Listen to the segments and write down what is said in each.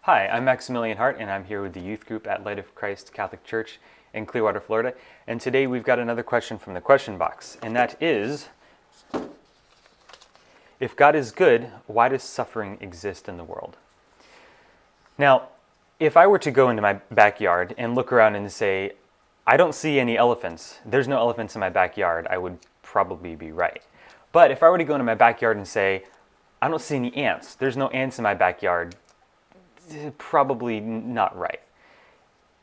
Hi, I'm Maximilian Hart, and I'm here with the youth group at Light of Christ Catholic Church in Clearwater, Florida. And today we've got another question from the question box, and that is, if God is good, why does suffering exist in the world? Now, if I were to go into my backyard and look around and say, I don't see any elephants, there's no elephants in my backyard, I would probably be right. But if I were to go into my backyard and say, I don't see any ants, there's no ants in my backyard, probably not right.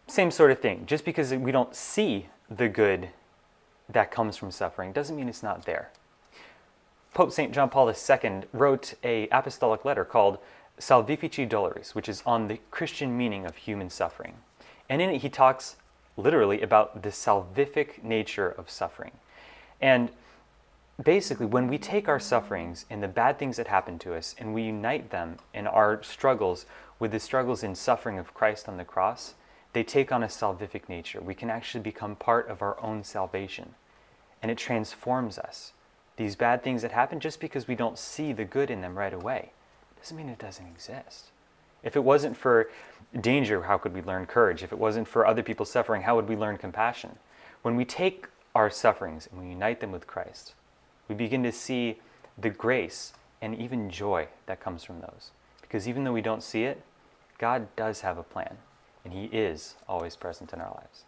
Same sort of thing. Just because we don't see the good that comes from suffering doesn't mean it's not there. Pope St. John Paul II wrote an apostolic letter called Salvifici Doloris, which is on the Christian meaning of human suffering. And in it he talks literally about the salvific nature of suffering. And basically, when we take our sufferings and the bad things that happen to us and we unite them in our struggles with the struggles and suffering of Christ on the cross, they take on a salvific nature. We can actually become part of our own salvation. And it transforms us. These bad things that happen, just because we don't see the good in them right away, doesn't mean it doesn't exist. If it wasn't for danger, how could we learn courage? If it wasn't for other people suffering, how would we learn compassion? When we take our sufferings and we unite them with Christ, we begin to see the grace and even joy that comes from those. Because even though we don't see it, God does have a plan, and He is always present in our lives.